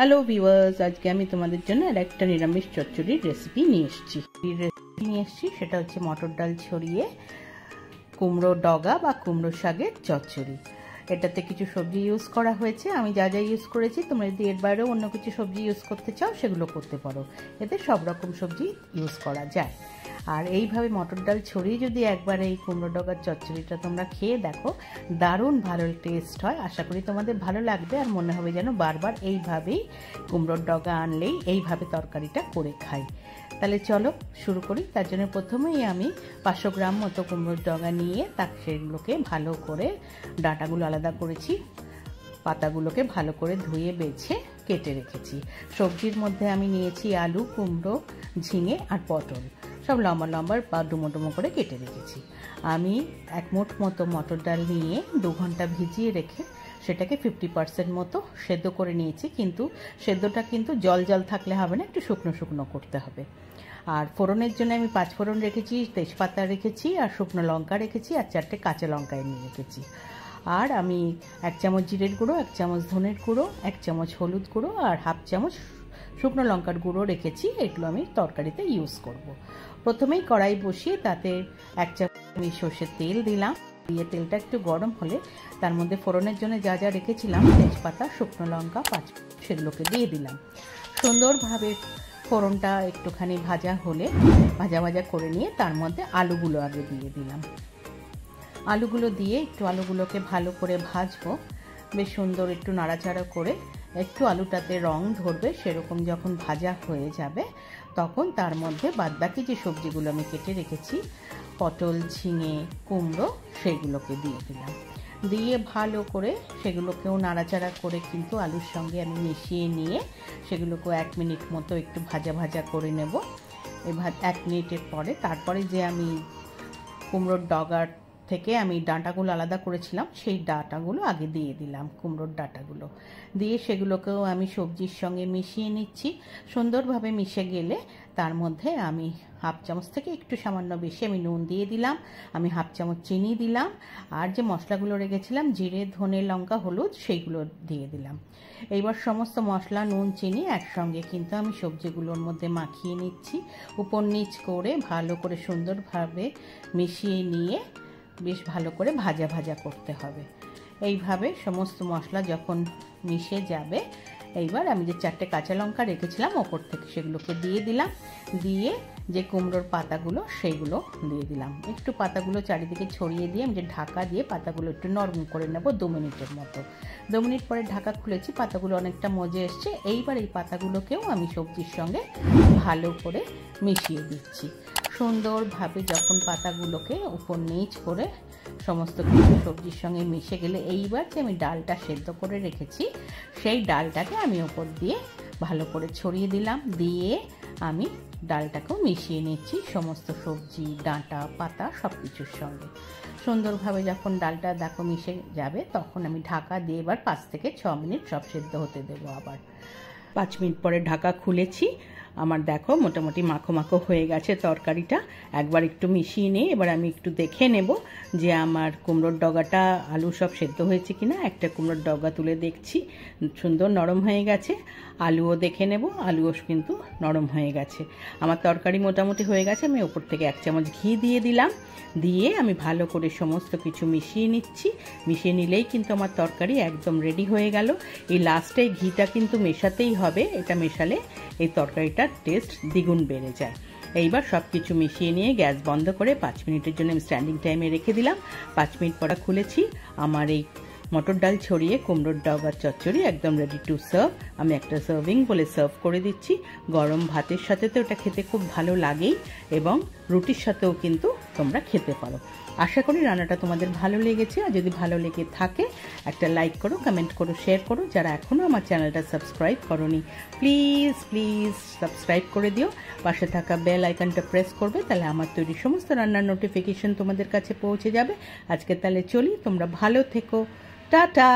Hello viewers, আজকে আমি তোমাদের জন্য একটা নিরামিষ চচ্চড়ির রেসিপি নিয়ে এসেছি। সেটা হচ্ছে মটর ডাল ছড়িয়ে কুমড়ো ডগা বা কুমড়ো শাকের চচ্চড়ি। এটাতে কিছু সবজি ইউজ করা হয়েছে। আমি যা যা ইউজ করেছি, তোমরা যদি এর বাইরেও অন্য কিছু সবজি ইউজ করতে চাও সেগুলো করতে পারো। এতে সব রকম সবজি ইউজ করা যায়। আর এইভাবে মটর ডাল ছড়িয়ে যদি একবার এই কুমড়ো ডগার চচ্চড়িটা তোমরা খেয়ে দেখো, দারুণ ভালো টেস্ট হয়। আশা করি তোমাদের ভালো লাগবে আর মনে হবে যেন বারবার এইভাবেই কুমড়োর ডগা আনলেই এইভাবে তরকারিটা করে খাই। তাহলে চলো শুরু করি। তার জন্য প্রথমেই আমি 500 গ্রাম মতো কুমড়োর ডগা নিয়ে সেগুলোকে ভালো করে ডাঁটাগুলো আলাদা করেছি, পাতাগুলোকে ভালো করে ধুয়ে বেছে কেটে রেখেছি। সবজির মধ্যে আমি নিয়েছি আলু, কুমড়ো, ঝিঙে আর পটল, সব লম্বা লম্বা বা ডুমো ডুমো করে কেটে রেখেছি। আমি 1 মুঠ মতো মটর ডাল নিয়ে 2 ঘন্টা ভিজিয়ে রেখে সেটাকে 50% মতো সেদ্ধ করে নিয়েছি। কিন্তু সেদ্ধটা কিন্তু জল জল থাকলে হবে না, একটু শুকনো শুকনো করতে হবে। আর ফোড়নের জন্য আমি 5 ফোড়ন রেখেছি, তেজপাতা রেখেছি, আর শুকনো লঙ্কা রেখেছি, আর 4টে কাঁচা লঙ্কা নিয়ে রেখেছি। আর আমি 1 চামচ জিরের গুঁড়ো, 1 চামচ ধনের গুঁড়ো, 1 চামচ হলুদ গুঁড়ো আর 1/2 চামচ শুকনো লঙ্কার গুঁড়ো রেখেছি। এগুলো আমি তরকারিতে ইউজ করব। প্রথমেই কড়াই বসিয়ে তাতে 1 চামচ আমি সর্ষের তেল দিলাম। দিয়ে তেলটা একটু গরম হলে তার মধ্যে ফোড়নের জন্য যা যা রেখেছিলাম, তেজপাতা, শুকনো লঙ্কা, 5 সেগুলোকে দিয়ে দিলাম। সুন্দরভাবে ফোড়নটা একটুখানি ভাজা হলে ভাজা ভাজা করে নিয়ে তার মধ্যে আলুগুলো আগে দিয়ে দিলাম। আলুগুলো দিয়ে একটু আলুগুলোকে ভালো করে ভাজবো, বেশ সুন্দর একটু নাড়াচাড়া করে একটু আলুটাতে রং ধরবে সেরকম যখন ভাজা হয়ে যাবে, তখন তার মধ্যে বাদবাকি যে সবজিগুলো আমি কেটে রেখেছি, পটল, ঝিঙে, কুমড়ো, সেগুলোকে দিয়ে দিলাম। দিয়ে ভালো করে সেগুলোকেও নাড়াচাড়া করে কিন্তু আলুর সঙ্গে আমি মিশিয়ে নিয়ে সেগুলোকেও 1 মিনিট মতো একটু ভাজা ভাজা করে নেব। এবার 1 মিনিটের পরে তারপরে যে আমি কুমড়োর ডগার থেকে আমি ডাঁটাগুলো আলাদা করেছিলাম, সেই ডাঁটাগুলো আগে দিয়ে দিলাম। কুমড়োর ডাঁটাগুলো দিয়ে সেগুলোকেও আমি সবজির সঙ্গে মিশিয়ে নিচ্ছি। সুন্দরভাবে মিশে গেলে তার মধ্যে আমি 1/2 চামচ থেকে একটু সামান্য বেশি আমি নুন দিয়ে দিলাম। আমি 1/2 চামচ চিনি দিলাম। আর যে মশলাগুলো রেখেছিলাম, জিরে, ধনে, লঙ্কা, হলুদ, সেইগুলো দিয়ে দিলাম। এইবার সমস্ত মশলা, নুন, চিনি একসঙ্গে কিন্তু আমি সবজিগুলোর মধ্যে মাখিয়ে নিচ্ছি। উপর নিচ করে ভালো করে সুন্দরভাবে মিশিয়ে নিয়ে বেশ ভালো করে ভাজা ভাজা করতে হবে। এইভাবে সমস্ত মশলা যখন মিশে যাবে, এইবার আমি যে 4টে কাঁচা লঙ্কা রেখেছিলাম ওপর থেকে সেগুলোকে দিয়ে দিলাম। দিয়ে যে কুমড়োর পাতাগুলো সেইগুলো দিয়ে দিলাম। একটু পাতাগুলো চারিদিকে ছড়িয়ে দিয়ে আমি যে ঢাকা দিয়ে পাতাগুলো একটু নরম করে নেব 2 মিনিটের মতো। 2 মিনিট পরে ঢাকা খুলেছি, পাতাগুলো অনেকটা মজে এসছে। এইবার এই পাতাগুলোকেও আমি সবজির সঙ্গে ভালো করে মিশিয়ে দিচ্ছি। সুন্দরভাবে যখন পাতাগুলোকে উপর নিচ করে সমস্ত কিছু সবজির সঙ্গে মিশে গেলে, এইবার যে আমি ডালটা সেদ্ধ করে রেখেছি সেই ডালটাকে আমি ওপর দিয়ে ভালো করে ছড়িয়ে দিলাম। দিয়ে আমি ডালটাকেও মিশিয়ে নিচ্ছি সমস্ত সবজি, ডাঁটা, পাতা সব কিছুর সঙ্গে। সুন্দরভাবে যখন ডালটা দেখো মিশে যাবে, তখন আমি ঢাকা দিয়ে এবার 5 থেকে 6 মিনিট সব সেদ্ধ হতে দেবো। আবার 5 মিনিট পরে ঢাকা খুলেছি। আমার দেখো মোটামুটি মাখো মাখো হয়ে গেছে তরকারিটা। একবার একটু মিশিয়ে নিয়ে এবার আমি একটু দেখে নেব যে আমার কুমড়োর ডগাটা, আলু সব সেদ্ধ হয়েছে কিনা। একটা কুমড়োর ডগা তুলে দেখছি, সুন্দর নরম হয়ে গেছে। আলুও দেখে নেব, আলুও কিন্তু নরম হয়ে গেছে। আমার তরকারি মোটামুটি হয়ে গেছে। আমি ওপর থেকে 1 চামচ ঘি দিয়ে দিলাম। দিয়ে আমি ভালো করে সমস্ত কিছু মিশিয়ে নিচ্ছি। মিশিয়ে নিলেই কিন্তু আমার তরকারি একদম রেডি হয়ে গেল। এই লাস্টে ঘিটা কিন্তু মেশাতেই হবে, এটা মেশালে এই তরকারিটার টেস্ট দ্বিগুণ বেড়ে যায়। এইবার সব কিছু মিশিয়ে নিয়ে গ্যাস বন্ধ করে 5 মিনিটের জন্য আমি স্ট্যান্ডিং টাইমে রেখে দিলাম। 5 মিনিট পরে খুলেছি। আমার এই মটর ডাল ছড়িয়ে কুমড়োর ডগার চচ্চড়ি একদম রেডি টু সার্ভ। আমি একটা সার্ভিং বলে সার্ভ করে দিচ্ছি। গরম ভাতের সাথে তো এটা খেতে খুব ভালো লাগেই, এবং রুটির সাথেও কিন্তু তোমরা খেতে পারো। আশা করি রান্নাটা তোমাদের ভালো লেগেছে। আর যদি ভালো লেগে থাকে একটা লাইক করো, কমেন্ট করো, শেয়ার করো। যারা এখনও আমার চ্যানেলটা সাবস্ক্রাইব করোনি, প্লিজ প্লিজ সাবস্ক্রাইব করে দিও। পাশে থাকা বেল আইকনটা প্রেস করবে, তাহলে আমার তৈরি সমস্ত রান্নার নোটিফিকেশন তোমাদের কাছে পৌঁছে যাবে। আজকে তাহলে চলি, তোমরা ভালো থেকো। টাটা।